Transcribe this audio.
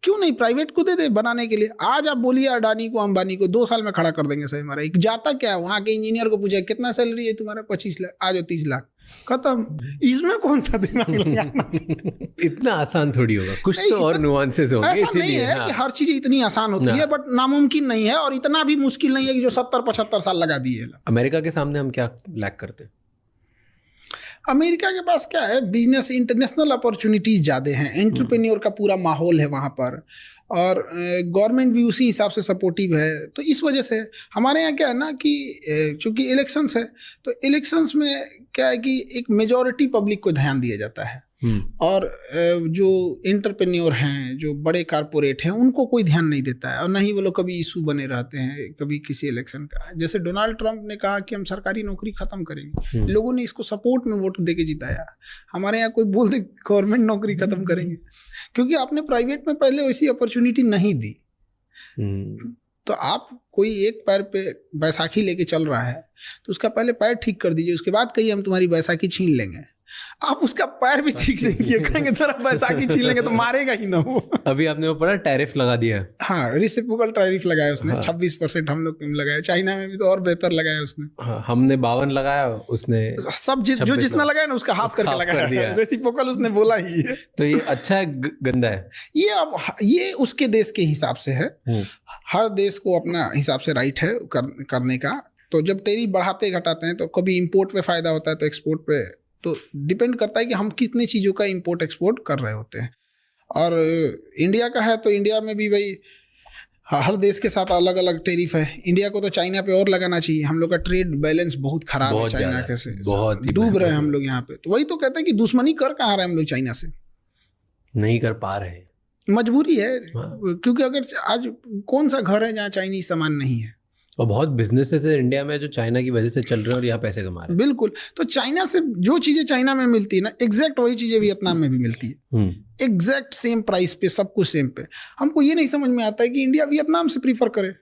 क्यों नहीं प्राइवेट को दे दे बनाने के लिए। आज आप बोलिए अडानी को, अंबानी को 2 साल में खड़ा कर देंगे सही हमारा। एक जाता क्या है वहाँ के इंजीनियर को पूछा कितना सैलरी है तुम्हारा, 25 लाख, आ जाओ 30 लाख, खत्म। इसमें कौन सा दिमाग लगाना। इतना आसान थोड़ी होगा, कुछ तो और नुआंसेस होंगे। ऐसा नहीं है कि हर चीज इतनी आसान होती है, बट नामुमकिन नहीं है और इतना भी मुश्किल नहीं है कि जो 70-75 साल लगा दिए। अमेरिका के सामने हम क्या लैक करते हैं? अमेरिका के पास क्या है, बिजनेस इंटरनेशनल अपॉर्चुनिटीज ज़्यादा हैं, एंटरप्रेन्योर का पूरा माहौल है वहाँ पर, और गवर्नमेंट भी उसी हिसाब से सपोर्टिव है। तो इस वजह से हमारे यहाँ क्या है ना कि चूंकि इलेक्शंस है, तो इलेक्शंस में क्या है कि एक मेजॉरिटी पब्लिक को ध्यान दिया जाता है, और जो एंटरप्रेन्योर हैं, जो बड़े कारपोरेट हैं, उनको कोई ध्यान नहीं देता है, और ना ही वो लोग कभी इशू बने रहते हैं कभी किसी इलेक्शन का। जैसे डोनाल्ड ट्रंप ने कहा कि हम सरकारी नौकरी खत्म करेंगे, लोगों ने इसको सपोर्ट में वोट देके जिताया। हमारे यहाँ कोई बोल दे गवर्नमेंट नौकरी खत्म करेंगे, क्योंकि आपने प्राइवेट में पहले वैसी अपॉर्चुनिटी नहीं दी। तो आप कोई एक पैर पे बैसाखी लेके चल रहा है तो उसका पहले पैर ठीक कर दीजिए, उसके बाद कहिए हम तुम्हारी बैसाखी छीन लेंगे। आप उसका पैर भी ठीक नहीं किए, कहेंगे तेरा बैसाखी छीन लेंगे, तो मारेगा ही ना वो। अभी आपने वो पढ़ा टैरिफ लगा दिया। हाँ, रेसिप्रोकल टैरिफ लगाया उसने। हाँ। 26% हम लोग लगाया, चाइना में भी तो और बेहतर लगाया उसने। हाँ, हमने 52 लगाया, उसने सब जो जितना लगाया ना उसका हाफ करके लगाया। रेसिप्रोकल उसने बोला ही है। तो ये अच्छा है गंदा है? ये अब ये उसके देश के हिसाब से है, हर देश को अपना हिसाब से राइट है करने का। तो जब टैरिफ बढ़ाते घटाते हैं तो कभी इंपोर्ट पे फायदा होता है तो एक्सपोर्ट पे, तो डिपेंड करता है कि हम कितनी चीज़ों का इंपोर्ट एक्सपोर्ट कर रहे होते हैं। और इंडिया का है तो इंडिया में भी भाई हर देश के साथ अलग अलग टैरिफ है। इंडिया को तो चाइना पे और लगाना चाहिए, हम लोग का ट्रेड बैलेंस बहुत खराब है चाइना के से, बहुत डूब रहे हैं हम लोग यहाँ पे। तो वही तो कहते हैं कि दुश्मनी कर कहाँ रहे हैं हम लोग चाइना से, नहीं कर पा रहे हैं, मजबूरी है। क्योंकि अगर आज कौन सा घर है जहाँ चाइनीज सामान नहीं है, और बहुत बिजनेसेस है इंडिया में जो चाइना की वजह से चल रहे हैं और यहाँ पैसे कमा रहे हैं। बिल्कुल। तो चाइना से जो चीजें चाइना में मिलती है ना, एग्जैक्ट वही चीजें वियतनाम में भी मिलती है, एग्जैक्ट सेम प्राइस पे, सब कुछ सेम पे। हमको ये नहीं समझ में आता है कि इंडिया वियतनाम से प्रीफर करे।